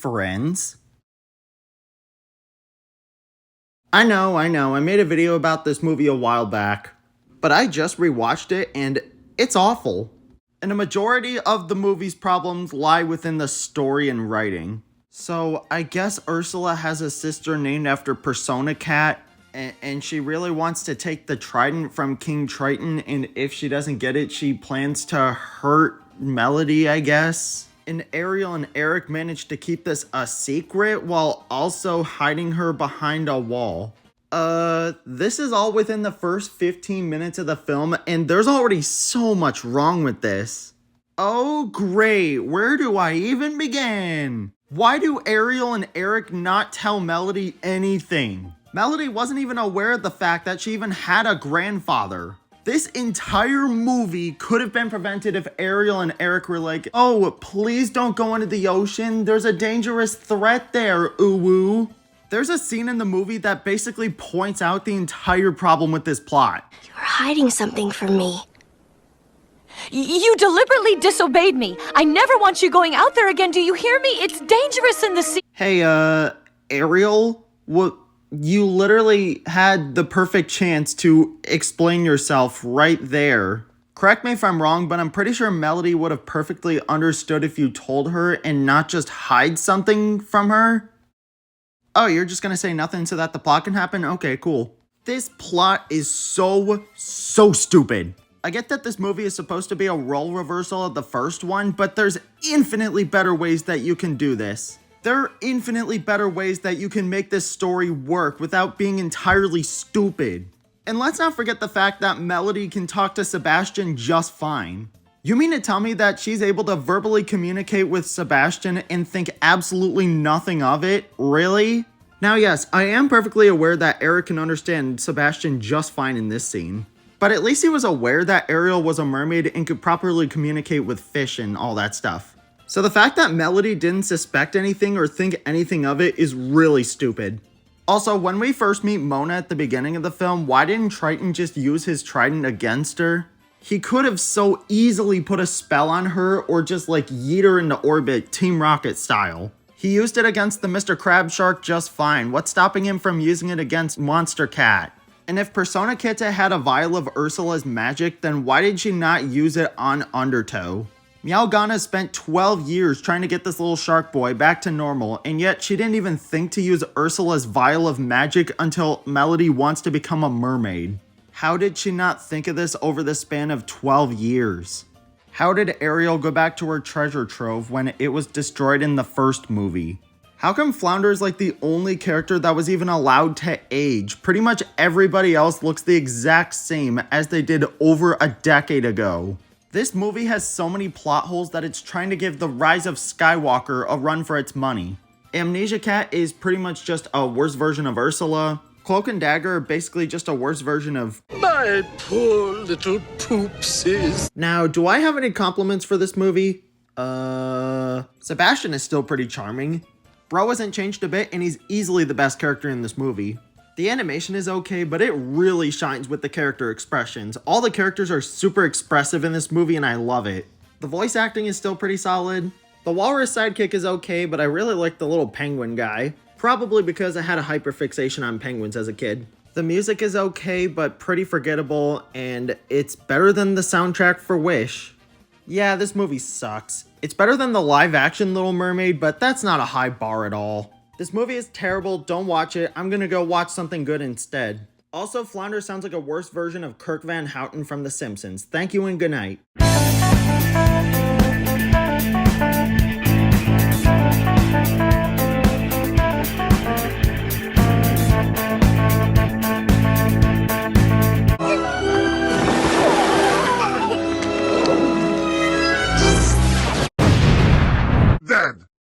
friends? I know, I made a video about this movie a while back, but I just rewatched it and it's awful. And a majority of the movie's problems lie within the story and writing. So I guess Ursula has a sister named after Persona Cat, and she really wants to take the trident from King Triton, and if she doesn't get it, she plans to hurt Melody, I guess. And Ariel and Eric managed to keep this a secret while also hiding her behind a wall. This is all within the first 15 minutes of the film, and there's already so much wrong with this. Oh great, where do I even begin? Why do Ariel and Eric not tell Melody anything? Melody wasn't even aware of the fact that she even had a grandfather. This entire movie could have been prevented if Ariel and Eric were like, oh, please don't go into the ocean. There's a dangerous threat there, ooh-woo. There's a scene in the movie that basically points out the entire problem with this plot. You're hiding something from me. You deliberately disobeyed me. I never want you going out there again. Do you hear me? It's dangerous in the sea. Hey, Ariel, what? You literally had the perfect chance to explain yourself right there. Correct me if I'm wrong, but I'm pretty sure Melody would have perfectly understood if you told her and not just hide something from her. Oh, you're just gonna say nothing so that the plot can happen? Okay, cool. This plot is so stupid. I get that this movie is supposed to be a role reversal of the first one, but there's infinitely better ways that you can do this. There are infinitely better ways that you can make this story work without being entirely stupid. And let's not forget the fact that Melody can talk to Sebastian just fine. You mean to tell me that she's able to verbally communicate with Sebastian and think absolutely nothing of it? Really? Now yes, I am perfectly aware that Eric can understand Sebastian just fine in this scene. But at least he was aware that Ariel was a mermaid and could properly communicate with fish and all that stuff. So the fact that Melody didn't suspect anything or think anything of it is really stupid. Also, when we first meet Mona at the beginning of the film, why didn't Triton just use his trident against her? He could have so easily put a spell on her or just like yeet her into orbit, Team Rocket style. He used it against the Mr. Crab Shark just fine. What's stopping him from using it against Monster Cat? And if Persona Kitten had a vial of Ursula's magic, then why did she not use it on Undertow? Meowgana spent 12 years trying to get this little shark boy back to normal, and yet she didn't even think to use Ursula's vial of magic until Melody wants to become a mermaid. How did she not think of this over the span of 12 years? How did Ariel go back to her treasure trove when it was destroyed in the first movie? How come Flounder is like the only character that was even allowed to age? Pretty much everybody else looks the exact same as they did over a decade ago. This movie has so many plot holes that it's trying to give The Rise of Skywalker a run for its money. Amnesia Cat is pretty much just a worse version of Ursula. Cloak and Dagger are basically just a worse version of my poor little poopsies. Now, do I have any compliments for this movie? Sebastian is still pretty charming. Bro hasn't changed a bit and he's easily the best character in this movie. The animation is okay, but it really shines with the character expressions. All the characters are super expressive in this movie and I love it. The voice acting is still pretty solid. The walrus sidekick is okay, but I really like the little penguin guy. Probably because I had a hyperfixation on penguins as a kid. The music is okay, but pretty forgettable, and it's better than the soundtrack for Wish. Yeah, this movie sucks. It's better than the live-action Little Mermaid, but that's not a high bar at all. This movie is terrible, don't watch it. I'm gonna go watch something good instead. Also, Flounder sounds like a worse version of Kirk Van Houten from The Simpsons. Thank you and good night.